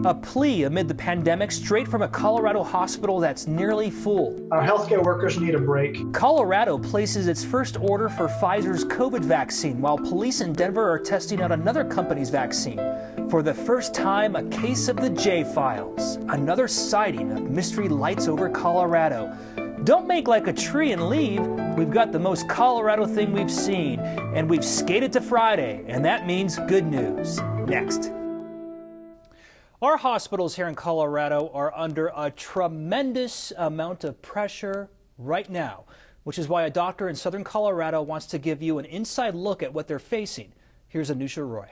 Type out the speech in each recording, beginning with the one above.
A plea amid the pandemic straight from a Colorado hospital that's nearly full. Our healthcare workers need a break. Colorado places its first order for Pfizer's COVID vaccine, while police in Denver are testing out another company's vaccine. For the first time, a case of the JFiles, another sighting of mystery lights over Colorado. Don't make like a tree and leave. We've got the most Colorado thing we've seen, and we've skated to Friday, and that means good news. Next. Our hospitals here in Colorado are under a tremendous amount of pressure right now, which is why a doctor in southern Colorado wants to give you an inside look at what they're facing. Here's Anusha Roy.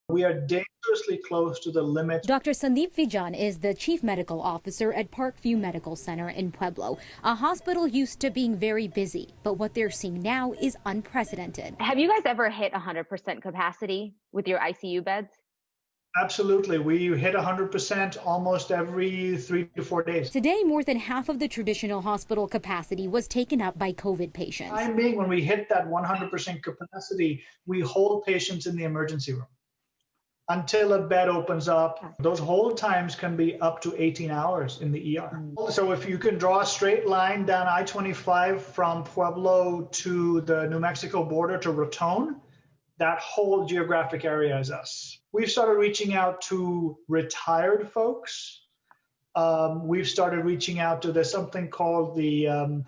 We are dangerously close to the limit. Dr. Sandeep Vijan is the chief medical officer at Parkview Medical Center in Pueblo, a hospital used to being very busy, but what they're seeing now is unprecedented. Have you guys ever hit 100% capacity with your ICU beds? Absolutely. We hit 100% almost every 3 to 4 days. Today, more than half of the traditional hospital capacity was taken up by COVID patients. Time being, when we hit that 100% capacity, we hold patients in the emergency room until a bed opens up. Those hold times can be up to 18 hours in the ER. So if you can draw a straight line down I-25 from Pueblo to the New Mexico border to Raton, that whole geographic area is us. We've started reaching out to retired folks. We've started reaching out to, there's something called the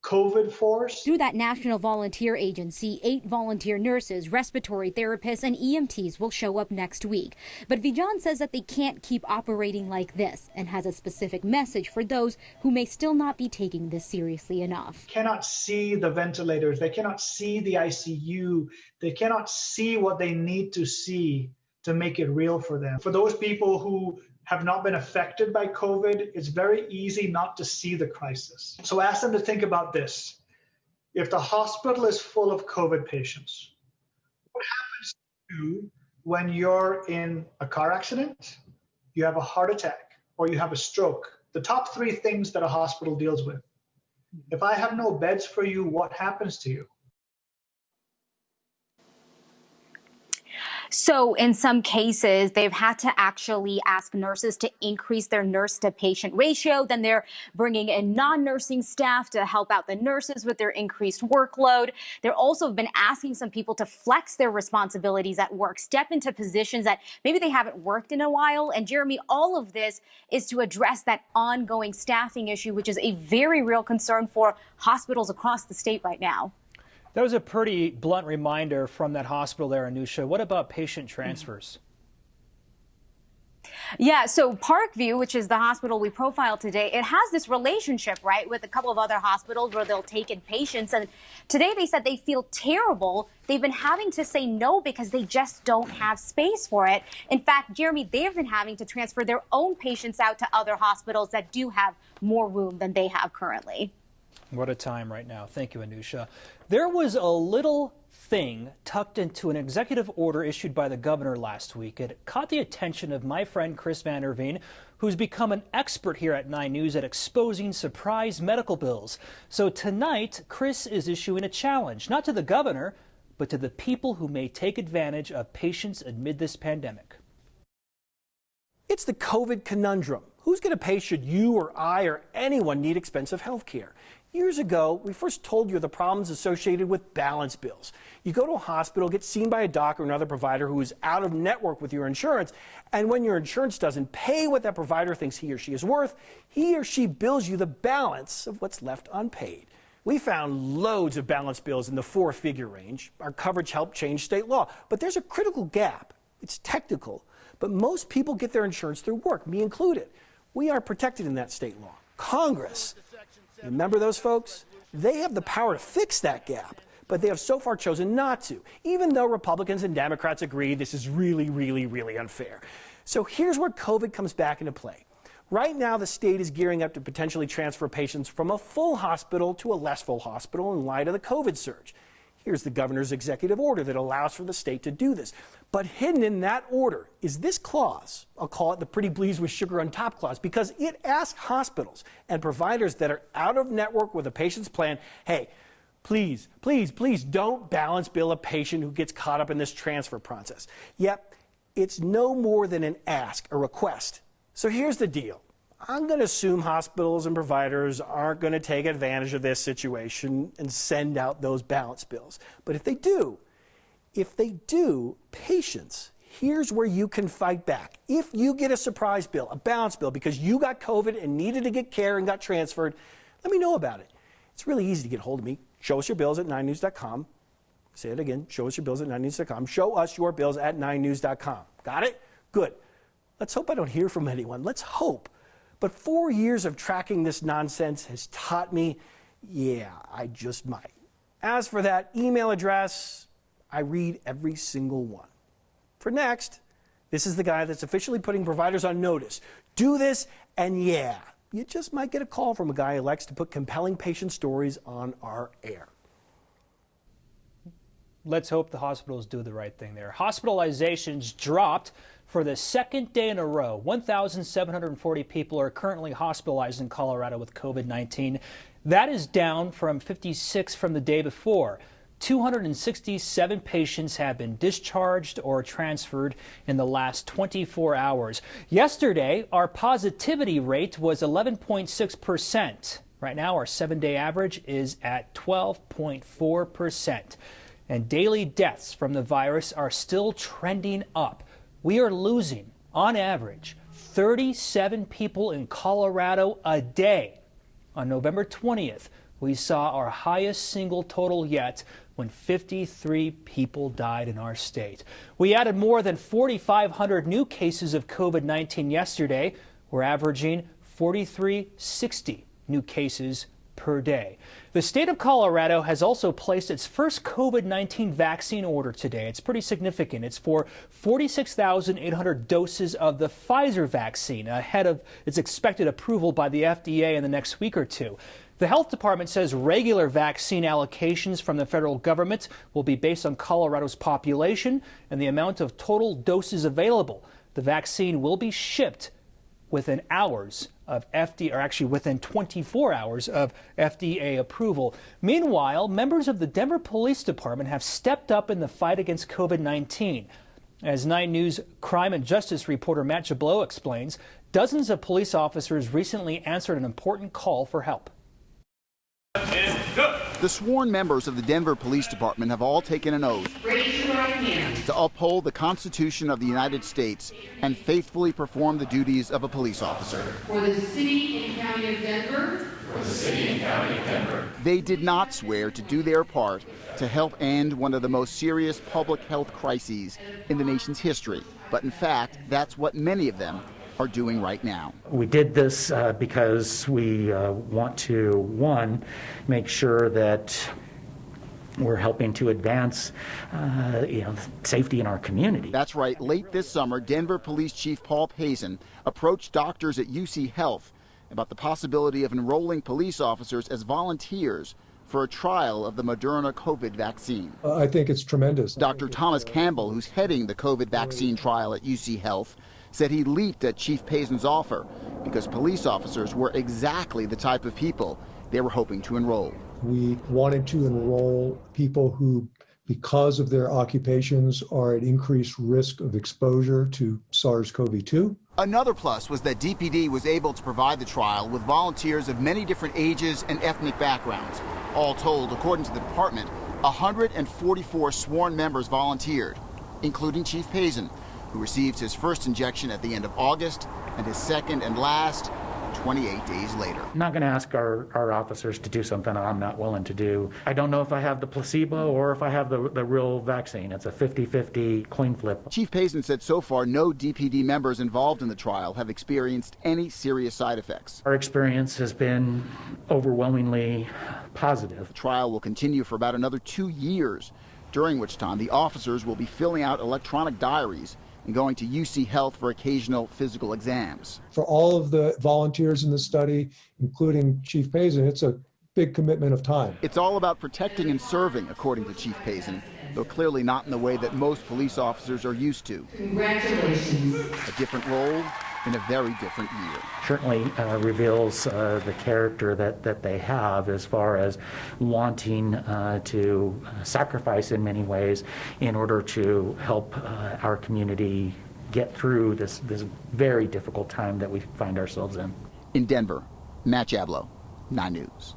COVID Force. Through that national volunteer agency, 8 volunteer nurses, respiratory therapists, and EMTs will show up next week. But Vijan says that they can't keep operating like this and has a specific message for those who may still not be taking this seriously enough. Cannot see the ventilators. They cannot see the ICU. They cannot see what they need to see to make it real for them. For those people who have not been affected by COVID, it's very easy not to see the crisis. So ask them to think about this. If the hospital is full of COVID patients, what happens to you when you're in a car accident, you have a heart attack, or you have a stroke? The top 3 things that a hospital deals with. If I have no beds for you, what happens to you? So in some cases, they've had to actually ask nurses to increase their nurse to patient ratio. Then they're bringing in non-nursing staff to help out the nurses with their increased workload. They're also been asking some people to flex their responsibilities at work, step into positions that maybe they haven't worked in a while. And Jeremy, all of this is to address that ongoing staffing issue, which is a very real concern for hospitals across the state right now. That was a pretty blunt reminder from that hospital there, Anusha. What about patient transfers? Yeah, so Parkview, which is the hospital we profiled today, it has this relationship, right, with a couple of other hospitals where they'll take in patients. And today they said they feel terrible. They've been having to say no because they just don't have space for it. In fact, Jeremy, they've been having to transfer their own patients out to other hospitals that do have more room than they have currently. What a time right now. Thank you, Anusha. There was a little thing tucked into an executive order issued by the governor last week. It caught the attention of my friend Chris Van Erveen, who's become an expert here at 9 News at exposing surprise medical bills. So tonight, Chris is issuing a challenge, not to the governor, but to the people who may take advantage of patients amid this pandemic. It's the COVID conundrum. Who's going to pay should you or I or anyone need expensive health care? Years ago, we first told you the problems associated with balance bills. You go to a hospital, get seen by a doc or another provider who is out of network with your insurance, and when your insurance doesn't pay what that provider thinks he or she is worth, he or she bills you the balance of what's left unpaid. We found loads of balance bills in the 4-figure range. Our coverage helped change state law, but there's a critical gap. It's technical, but most people get their insurance through work, me included. We are protected in that state law. Congress, remember those folks? They have the power to fix that gap, but they have so far chosen not to, even though Republicans and Democrats agree this is really, really, really unfair. So here's where COVID comes back into play. Right now, the state is gearing up to potentially transfer patients from a full hospital to a less full hospital in light of the COVID surge. Here's the governor's executive order that allows for the state to do this. But hidden in that order is this clause. I'll call it the pretty please with sugar on top clause, because it asks hospitals and providers that are out of network with a patient's plan, hey, please, please, please don't balance bill a patient who gets caught up in this transfer process. Yep, It's no more than an ask, a request. So here's the deal. I'm going to assume hospitals and providers aren't going to take advantage of this situation and send out those balance bills. But if they do, patients, here's where you can fight back. If you get a surprise bill, a balance bill, because you got COVID and needed to get care and got transferred, let me know about it. It's really easy to get a hold of me. Show us your bills at 9news.com. Say it again. Show us your bills at 9news.com. Show us your bills at 9news.com. Got it? Good. Let's hope I don't hear from anyone. Let's hope. But 4 years of tracking this nonsense has taught me, yeah, I just might. As for that email address, I read every single one. For next, this is the guy that's officially putting providers on notice. Do this, and yeah, you just might get a call from a guy who likes to put compelling patient stories on our air. Let's hope the hospitals do the right thing there. Hospitalizations dropped for the second day in a row. 1,740 people are currently hospitalized in Colorado with COVID-19. That is down from 56 from the day before. 267 patients have been discharged or transferred in the last 24 hours. Yesterday, our positivity rate was 11.6%. Right now, our 7-day average is at 12.4%. And daily deaths from the virus are still trending up. We are losing, on average, 37 people in Colorado a day. On November 20th, we saw our highest single total yet when 53 people died in our state. We added more than 4,500 new cases of COVID-19 yesterday. We're averaging 4,360 new cases per day. The state of Colorado has also placed its first COVID-19 vaccine order today. It's pretty significant. It's for 46,800 doses of the Pfizer vaccine ahead of its expected approval by the FDA in the next week or two. The health department says regular vaccine allocations from the federal government will be based on Colorado's population and the amount of total doses available. The vaccine will be shipped within hours of within 24 hours of FDA approval. Meanwhile, members of the Denver Police Department have stepped up in the fight against COVID-19. As 9 News crime and justice reporter Matt Jablow explains, dozens of police officers recently answered an important call for help. The sworn members of the Denver Police Department have all taken an oath to uphold the Constitution of the United States and faithfully perform the duties of a police officer. For the city and county of Denver. They did not swear to do their part to help end one of the most serious public health crises in the nation's history. But in fact, that's what many of them are doing right now. We did this because we want to, one, make sure that we're helping to advance safety in our community. That's right. Late this summer, Denver Police Chief Paul Pazin approached doctors at UC Health about the possibility of enrolling police officers as volunteers for a trial of the Moderna COVID vaccine. I think it's tremendous. Dr. Thomas Campbell, who's heading the COVID vaccine trial at UC Health, said he leaped at Chief Pazin's offer because police officers were exactly the type of people they were hoping to enroll. We wanted to enroll people who, because of their occupations, are at increased risk of exposure to SARS-CoV-2. Another plus was that DPD was able to provide the trial with volunteers of many different ages and ethnic backgrounds. All told, according to the department, 144 sworn members volunteered, including Chief Pazin, who received his first injection at the end of August and his second and last 28 days later. I'm not going to ask our officers to do something I'm not willing to do. I don't know if I have the placebo or if I have the real vaccine. It's a 50-50 coin flip. Chief Pazin said so far no DPD members involved in the trial have experienced any serious side effects. Our experience has been overwhelmingly positive. The trial will continue for about another 2 years, during which time the officers will be filling out electronic diaries and going to UC Health for occasional physical exams. For all of the volunteers in the study, including Chief Pazin, it's a big commitment of time. It's all about protecting and serving, according to Chief Pazin, though clearly not in the way that most police officers are used to. Congratulations. A different role in a very different year. Certainly reveals the character that they have as far as wanting to sacrifice in many ways in order to help our community get through this very difficult time that we find ourselves in. In Denver, Matt Jablow, 9 News.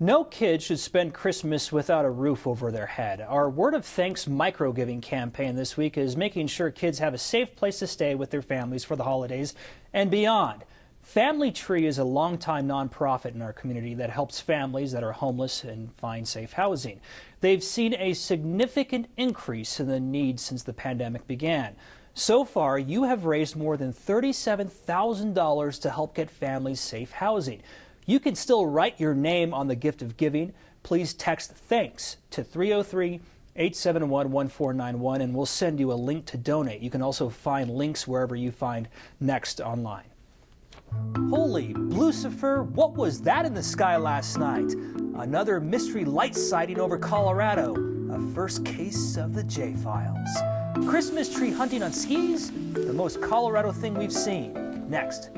No kid should spend Christmas without a roof over their head. Our Word of Thanks micro-giving campaign this week is making sure kids have a safe place to stay with their families for the holidays and beyond. Family Tree is a longtime nonprofit in our community that helps families that are homeless and find safe housing. They've seen a significant increase in the need since the pandemic began. So far, you have raised more than $37,000 to help get families safe housing. You can still write your name on the gift of giving. Please text THANKS to 303-871-1491 and we'll send you a link to donate. You can also find links wherever you find Next online. Holy Lucifer, what was that in the sky last night? Another mystery light sighting over Colorado. A first case of the JFiles. Christmas tree hunting on skis? The most Colorado thing we've seen. Next.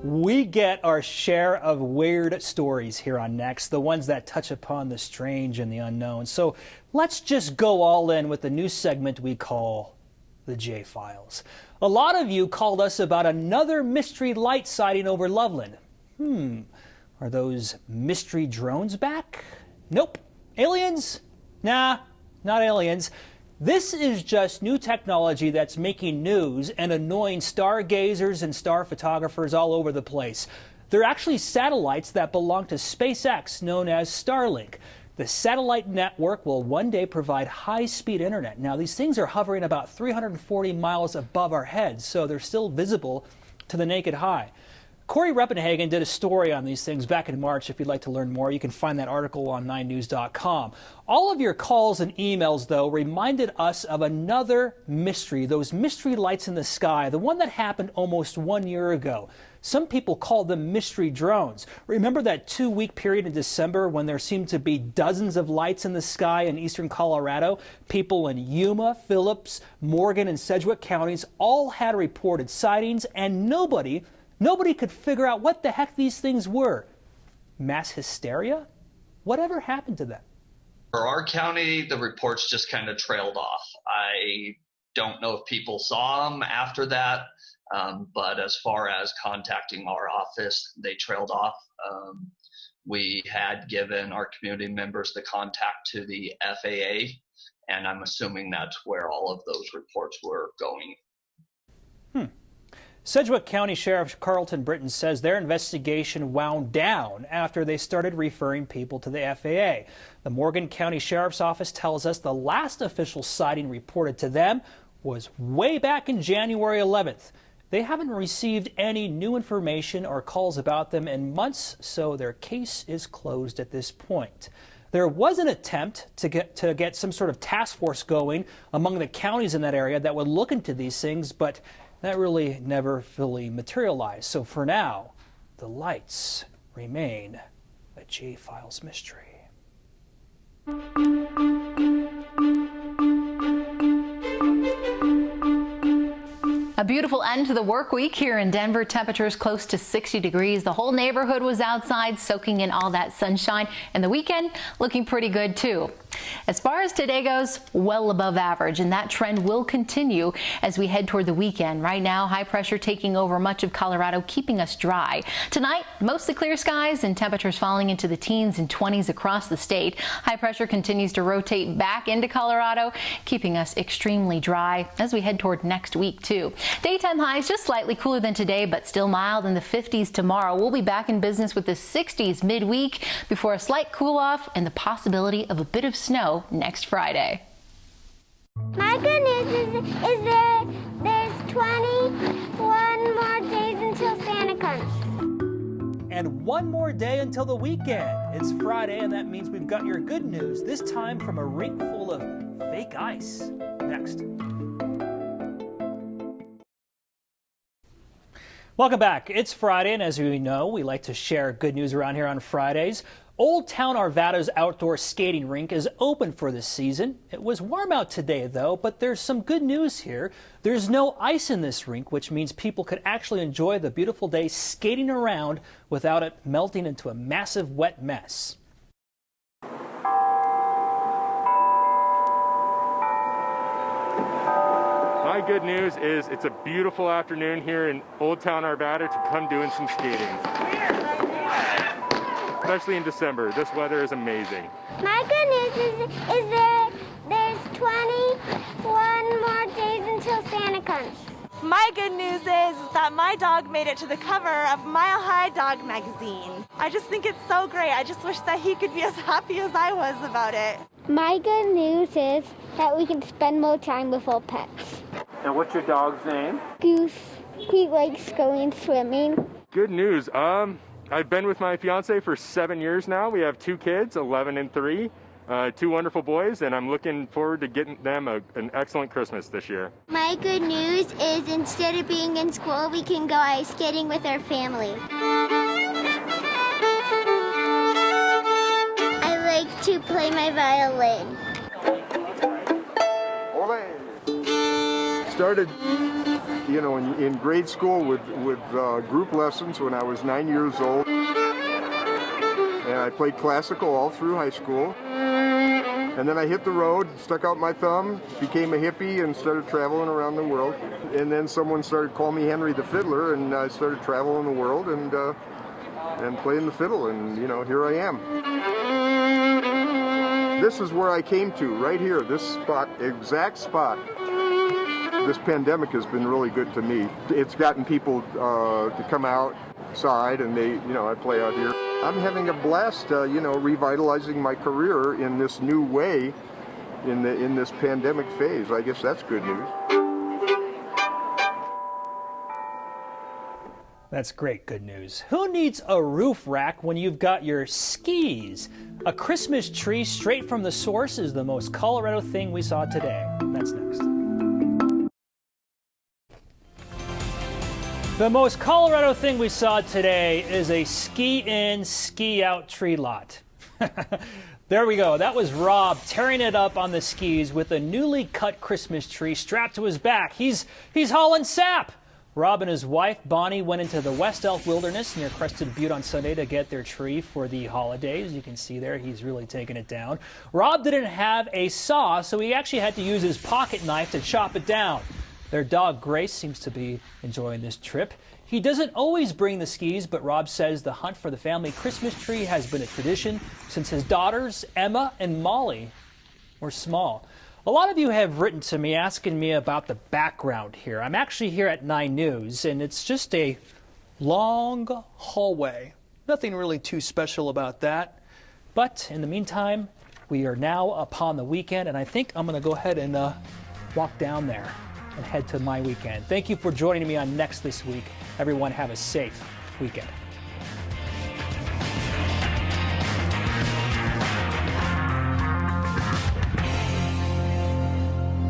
We get our share of weird stories here on Next, the ones that touch upon the strange and the unknown. So let's just go all in with the new segment we call the JFiles. A lot of you called us about another mystery light sighting over Loveland. Are those mystery drones back? Nope. Aliens? Nah, not aliens. This is just new technology that's making news and annoying stargazers and star photographers all over the place. They're actually satellites that belong to SpaceX, known as Starlink. The satellite network will one day provide high-speed internet. Now, these things are hovering about 340 miles above our heads, so they're still visible to the naked eye. Corey Reppenhagen did a story on these things back in March. If you'd like to learn more, you can find that article on 9news.com. All of your calls and emails, though, reminded us of another mystery, those mystery lights in the sky, the one that happened almost 1 year ago. Some people called them mystery drones. Remember that 2-week period in December when there seemed to be dozens of lights in the sky in eastern Colorado? People in Yuma, Phillips, Morgan, and Sedgwick counties all had reported sightings, and nobody could figure out what the heck these things were. Mass hysteria? Whatever happened to them? For our county, the reports just kind of trailed off. I don't know if people saw them after that, but as far as contacting our office, they trailed off. We had given our community members the contact to the FAA, and I'm assuming that's where all of those reports were going. Sedgwick County Sheriff Carlton Britton says their investigation wound down after they started referring people to the FAA. The Morgan County Sheriff's Office tells us the last official sighting reported to them was way back in January 11th. They haven't received any new information or calls about them in months, so their case is closed at this point. There was an attempt to get some sort of task force going among the counties in that area that would look into these things, but that really never fully materialized. So for now, the lights remain a JFiles mystery. A beautiful end to the work week here in Denver. Temperatures close to 60 degrees. The whole neighborhood was outside soaking in all that sunshine, and the weekend looking pretty good too. As far as today goes, well above average, and that trend will continue as we head toward the weekend. Right now, high pressure taking over much of Colorado, keeping us dry. Tonight, mostly clear skies and temperatures falling into the teens and 20s across the state. High pressure continues to rotate back into Colorado, keeping us extremely dry as we head toward next week too. Daytime highs just slightly cooler than today, but still mild in the 50s tomorrow. We'll be back in business with the 60s midweek before a slight cool off and the possibility of a bit of snow next Friday. My good news is there's 21 more days until Santa comes. And one more day until the weekend. It's Friday, and that means we've got your good news, this time from a rink full of fake ice. Next. Welcome back. It's Friday, and as we know, we like to share good news around here on Fridays. Old Town Arvada's outdoor skating rink is open for this season. It was warm out today, though, but there's some good news here. There's no ice in this rink, which means people could actually enjoy the beautiful day skating around without it melting into a massive wet mess. My good news is it's a beautiful afternoon here in Old Town Arvada to come doing some skating. Especially in December. This weather is amazing. My good news is there's 21 more days until Santa comes. My good news is that my dog made it to the cover of Mile High Dog magazine. I just think it's so great. I just wish that he could be as happy as I was about it. My good news is that we can spend more time with our pets. And what's your dog's name? Goose. He likes going swimming. Good news. I've been with my fiance for 7 years now. We have 2 kids, 11 and 3. 2 wonderful boys, and I'm looking forward to getting them an excellent Christmas this year. My good news is instead of being in school, we can go ice skating with our family. I like to play my violin. Started, in grade school with group lessons when I was 9 years old. And I played classical all through high school. And then I hit the road, stuck out my thumb, became a hippie, and started traveling around the world. And then someone started calling me Henry the Fiddler, and I started traveling the world and playing the fiddle, and here I am. This is where I came to, right here, this spot, exact spot. This pandemic has been really good to me. It's gotten people to come outside, and I play out here. I'm having a blast, revitalizing my career in this new way in this pandemic phase. I guess that's good news. That's great good news. Who needs a roof rack when you've got your skis? A Christmas tree straight from the source is the most Colorado thing we saw today. That's next. The most Colorado thing we saw today is a ski-in, ski-out tree lot. There we go. That was Rob tearing it up on the skis with a newly cut Christmas tree strapped to his back. He's hauling sap. Rob and his wife, Bonnie, went into the West Elk Wilderness near Crested Butte on Sunday to get their tree for the holidays. You can see there, he's really taking it down. Rob didn't have a saw, so he actually had to use his pocket knife to chop it down. Their dog, Grace, seems to be enjoying this trip. He doesn't always bring the skis, but Rob says the hunt for the family Christmas tree has been a tradition since his daughters, Emma and Molly, were small. A lot of you have written to me asking me about the background here. I'm actually here at 9 News, and it's just a long hallway. Nothing really too special about that. But in the meantime, we are now upon the weekend, and I think I'm going to go ahead and walk down there and head to my weekend. Thank you for joining me on Next this week. Everyone have a safe weekend.